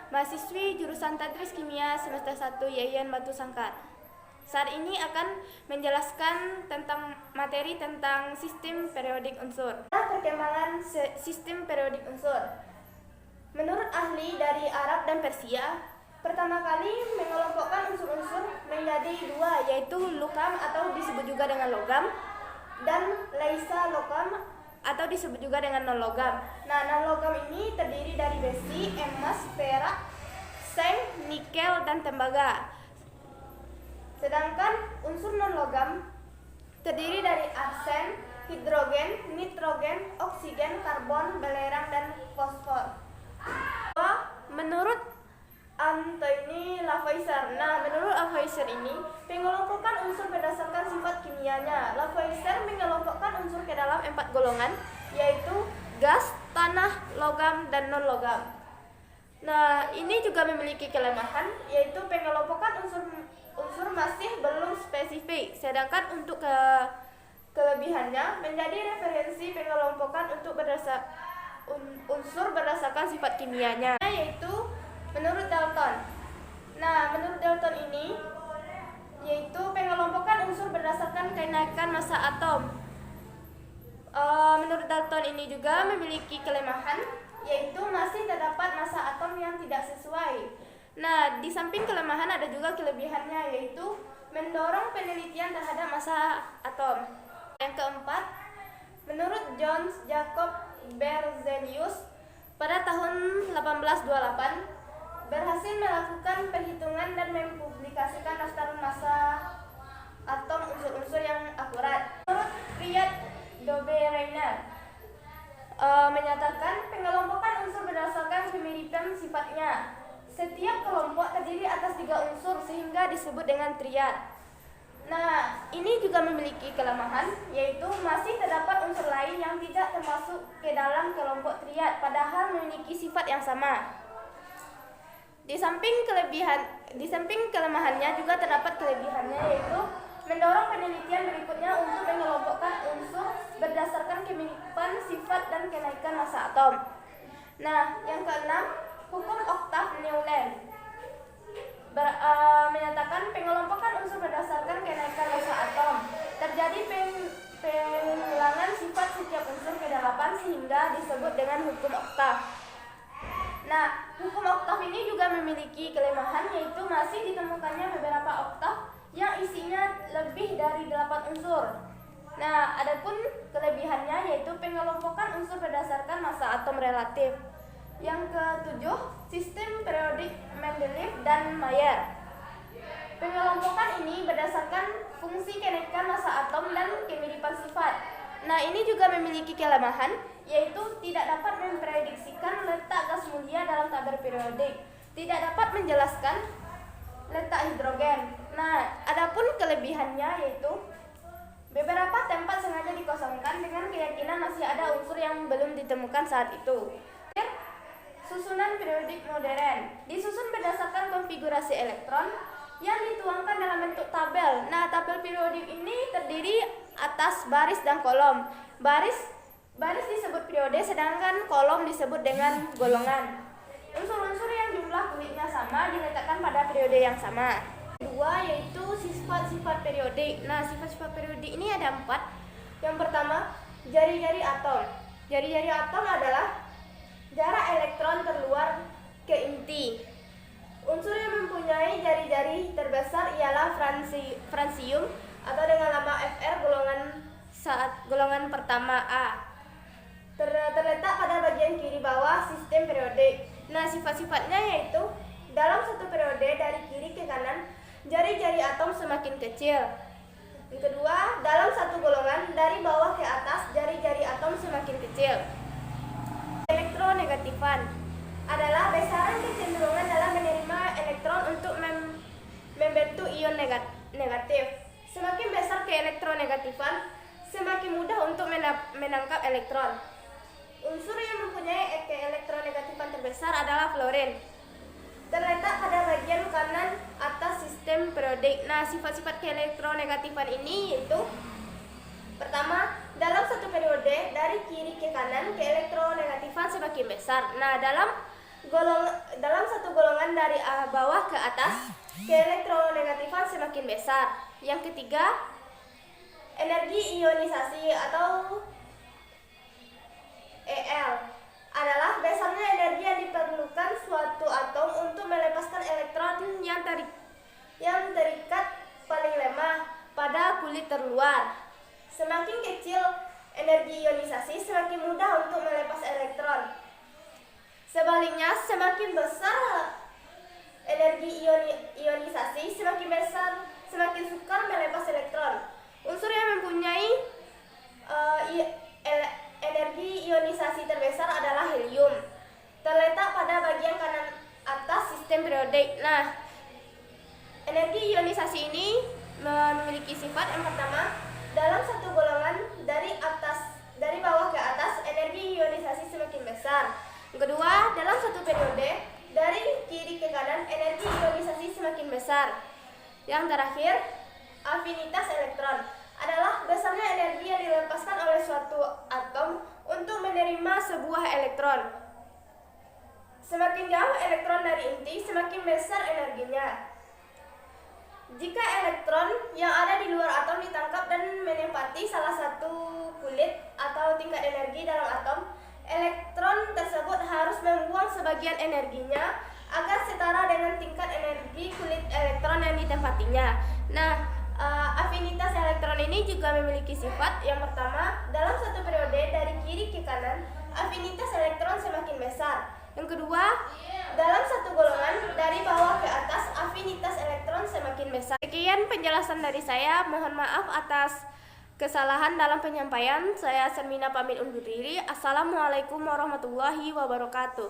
mahasiswi jurusan Tadris Kimia semester 1 YIN Batu Sangkar. Saat ini akan menjelaskan tentang materi tentang sistem periodik unsur. Perkembangan sistem periodik unsur. Menurut ahli dari Arab dan Persia, pertama kali mengelompokkan unsur-unsur menjadi dua, yaitu lukam atau disebut juga dengan logam, dan laisa logam atau disebut juga dengan non-logam. Nah, non-logam ini terdiri dari besi, emas, perak, seng, nikel, dan tembaga. Sedangkan unsur non-logam terdiri dari arsen, hidrogen, nitrogen, oksigen, karbon, belerang, dan fosfor. Menurut Anthony Lavoisier. Nah, menurut Lavoisier ini, pengelompokan unsur berdasarkan sifat kimianya. Lavoisier mengelompokkan unsur ke dalam 4 golongan, yaitu gas, tanah, logam, dan non-logam. Nah, ini juga memiliki kelemahan, yaitu pengelompokan unsur masih belum spesifik, sedangkan untuk kelebihannya menjadi referensi pengelompokan untuk unsur berdasarkan sifat kimianya, yaitu menurut Dalton. Nah, menurut Dalton ini yaitu pengelompokan unsur berdasarkan kenaikan massa atom. Menurut Dalton ini juga memiliki kelemahan, yaitu masih terdapat massa atom yang tidak sesuai. Nah, di samping kelemahan ada juga kelebihannya, yaitu mendorong penelitian terhadap massa atom. Yang keempat, menurut John Jacob Berzelius pada tahun 1828 berhasil melakukan perhitungan dan mempublikasikan daftar massa atom unsur-unsur yang akurat. Menurut Riyad Dobereiner menyatakan pengelompokan unsur berdasarkan kemiripan sifatnya. Setiap kelompok terdiri atas 3 unsur sehingga disebut dengan triad. Nah, ini juga memiliki kelemahan, yaitu masih terdapat unsur lain yang tidak termasuk ke dalam kelompok triad padahal memiliki sifat yang sama. Di samping kelemahannya juga terdapat kelebihannya, yaitu mendorong penelitian berikutnya untuk mengelompokkan unsur berdasarkan kemiripan sifat dan kenaikan massa atom. Nah, yang keenam, hukum oktav Newland menyatakan pengelompokan unsur berdasarkan kenaikan massa atom. Terjadi pengulangan sifat setiap unsur ke 8 sehingga disebut dengan hukum oktav. Nah, hukum oktav ini juga memiliki kelemahan, yaitu masih ditemukannya beberapa oktav yang isinya lebih dari 8 unsur. Nah, adapun kelebihannya yaitu pengelompokan unsur berdasarkan massa atom relatif. Yang ketujuh, sistem periodik Mendeleev dan Mayer. Pengelompokan ini berdasarkan fungsi kenaikan massa atom dan kemiripan sifat. Nah, ini juga memiliki kelemahan, yaitu tidak dapat memprediksikan letak gas mulia dalam tabel periodik, tidak dapat menjelaskan letak hidrogen. Nah, adapun kelebihannya yaitu beberapa tempat sengaja dikosongkan dengan keyakinan masih ada unsur yang belum ditemukan saat itu. Susunan periodik modern disusun berdasarkan konfigurasi elektron yang dituangkan dalam bentuk tabel. Nah, tabel periodik ini terdiri atas baris dan kolom. Baris disebut periode, sedangkan kolom disebut dengan golongan. Unsur-unsur yang jumlah kuliknya sama diletakkan pada periode yang sama. Kedua yaitu sifat-sifat periodik. Nah, sifat-sifat periodik ini ada 4. Yang pertama, jari-jari atom. Jari-jari atom adalah jarak elektron terluar ke inti. Unsur yang mempunyai jari-jari terbesar ialah francium atau dengan nama Fr golongan pertama A. Terletak pada bagian kiri bawah sistem periodik. Nah, sifat-sifatnya yaitu dalam satu periode dari kiri ke kanan, jari-jari atom semakin kecil. Yang kedua, dalam satu golongan dari bawah ke atas, jari-jari atom semakin kecil. Elektronegatifan adalah besaran kecenderungan dalam menerima elektron untuk membentuk ion negatif. Semakin besar keelektronegatifan, semakin mudah untuk menangkap elektron. Unsur yang mempunyai keelektronegatifan terbesar adalah fluorin. Terletak pada bagian kanan atas sistem periodik. Nah, sifat-sifat keelektronegatifan ini yaitu pertama, dalam satu periode dari kiri ke kanan keelektronegatifan semakin besar. Nah, dalam satu golongan dari bawah ke atas, keelektronegatifan semakin besar. Yang ketiga, energi ionisasi atau EL adalah besarnya energi yang diperlukan suatu atom untuk melepaskan elektron yang terikat paling lemah pada kulit terluar. Semakin kecil energi ionisasi, semakin mudah untuk melepas elektron. Sebaliknya, semakin besar energi ionisasi, semakin sukar melepas elektron. Unsur yang mempunyai energi ionisasi terbesar adalah helium, terletak pada bagian kanan atas sistem periodik. Nah, energi ionisasi ini memiliki sifat yang pertama, dalam satu golongan dari bawah ke atas, energi ionisasi semakin besar. Yang kedua, dalam satu periode dari kiri ke kanan, energi ionisasi semakin besar. Yang terakhir, afinitas elektron adalah besarnya energi yang dilepaskan oleh suatu atom untuk menerima sebuah elektron. Semakin jauh elektron dari inti, semakin besar energinya. Jika elektron yang ada di luar atom ditangkap dan menempati salah satu kulit atau tingkat energi dalam atom, elektron tersebut harus membuang sebagian energinya agar setara dengan tingkat energi kulit elektron yang ditempatinya. Nah, afinitas elektron ini juga memiliki sifat yang pertama, dalam satu periode dari kiri ke kanan, afinitas elektron semakin besar. Yang kedua, dalam satu golongan dari bawah ke atas, afinitas elektron semakin besar. Sekian penjelasan dari saya. Mohon maaf atas kesalahan dalam penyampaian. Saya Sermina pamit undur diri. Assalamualaikum warahmatullahi wabarakatuh.